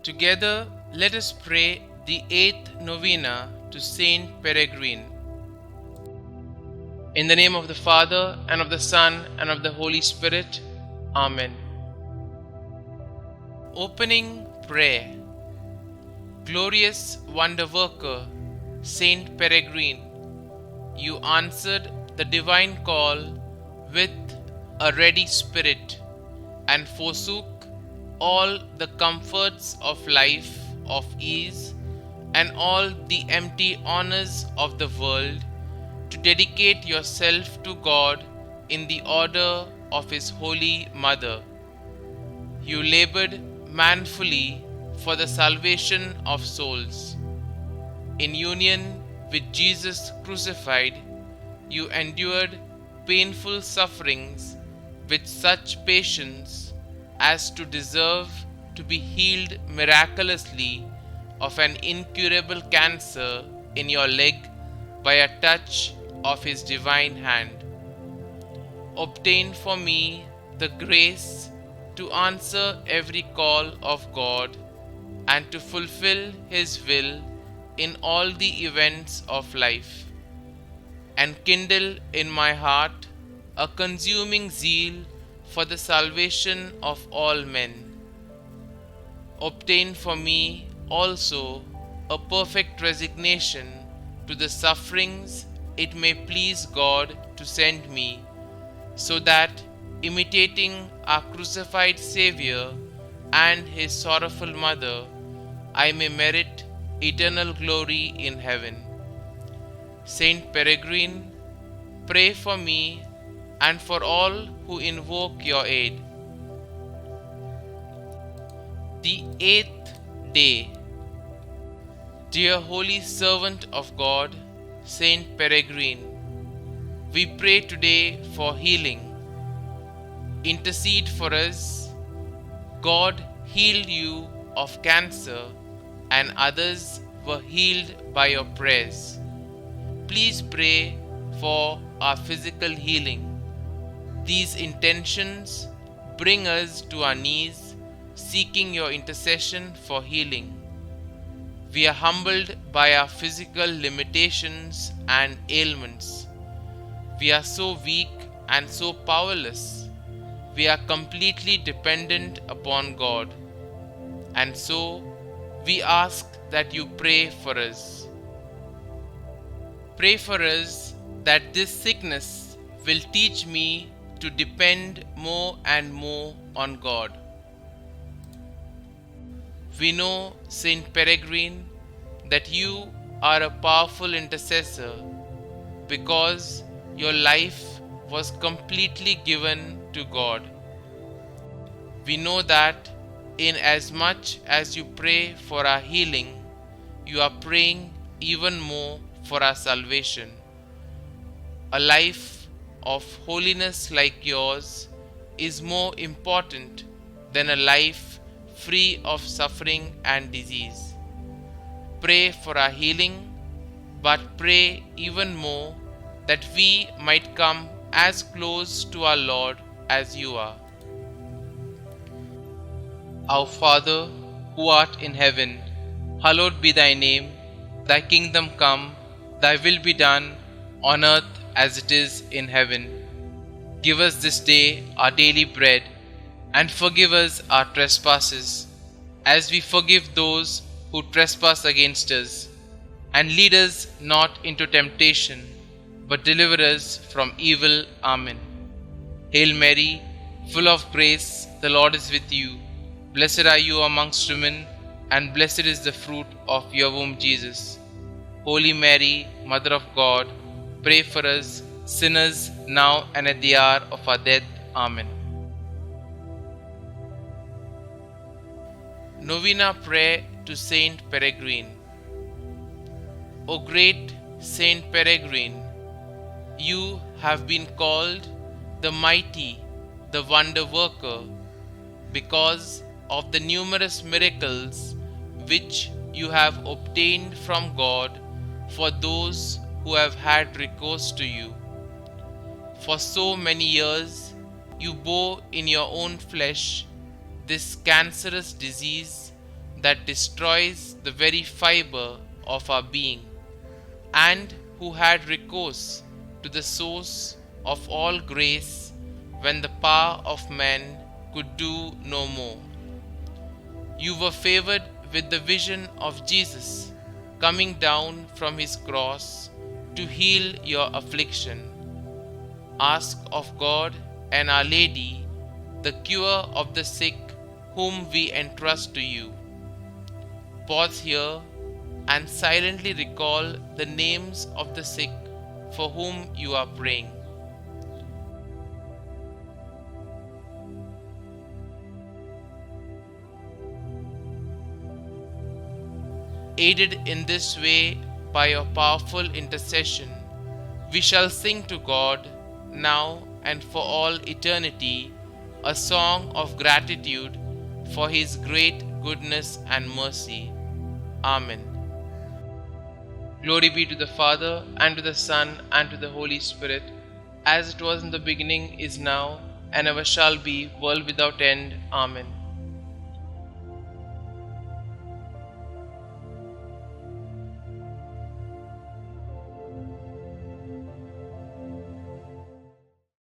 Together, let us pray the 8th Novena to St Peregrine. In the name of the Father, and of the Son, and of the Holy Spirit. Amen. Opening Prayer. Glorious Wonder Worker, St Peregrine, you answered the divine call with a ready spirit and forsook all the comforts of life of ease and all the empty honors of the world to dedicate yourself to God in the order of His Holy Mother. You labored manfully for the salvation of souls. In union with Jesus crucified, you endured painful sufferings with such patience as to deserve to be healed miraculously of an incurable cancer in your leg by a touch of His divine hand. Obtain for me the grace to answer every call of God and to fulfill His will in all the events of life, and kindle in my heart a consuming zeal for the salvation of all men. Obtain for me also a perfect resignation to the sufferings it may please God to send me, so that, imitating our crucified Xavier and his sorrowful mother, I may merit eternal glory in heaven. Saint Peregrine, pray for me and for all who invoke your aid. The 8th day. Dear holy servant of God, Saint Peregrine, we pray today for healing. Intercede for us. God healed you of cancer, and others were healed by your prayers. Please pray for our physical healing. These intentions bring us to our knees, seeking your intercession for healing. We are humbled by our physical limitations and ailments. We are so weak and so powerless. We are completely dependent upon God. And so, we ask that you pray for us. Pray for us that this sickness will teach me to depend more and more on God. We know, Saint Peregrine, that you are a powerful intercessor because your life was completely given to God. We know that in as much as you pray for our healing, you are praying even more for our salvation. A life of holiness like yours is more important than a life free of suffering and disease. Pray for our healing, but pray even more that we might come as close to our Lord as you are. Our Father, who art in heaven, hallowed be thy name. Thy kingdom come, thy will be done, on earth as it is in heaven. Give us this day our daily bread, and forgive us our trespasses, as we forgive those who trespass against us. And lead us not into temptation, but deliver us from evil. Amen. Hail Mary, full of grace, the Lord is with you. Blessed are you amongst women, and blessed is the fruit of your womb, Jesus. Holy Mary, Mother of God, pray for us sinners now and at the hour of our death. Amen. Novena Prayer to Saint Peregrine. O great Saint Peregrine, you have been called the mighty, the wonder worker, because of the numerous miracles which you have obtained from God for those who have had recourse to you. For so many years you bore in your own flesh this cancerous disease that destroys the very fiber of our being, and who had recourse to the source of all grace when the power of men could do no more. You were favored with the vision of Jesus coming down from his cross to heal your affliction. Ask of God and Our Lady the cure of the sick whom we entrust to you. Pause here and silently recall the names of the sick for whom you are praying. Aided in this way by your powerful intercession, we shall sing to God now and for all eternity a song of gratitude for His great goodness and mercy. Amen. Glory be to the Father, and to the Son, and to the Holy Spirit, as it was in the beginning, is now, and ever shall be, world without end. Amen.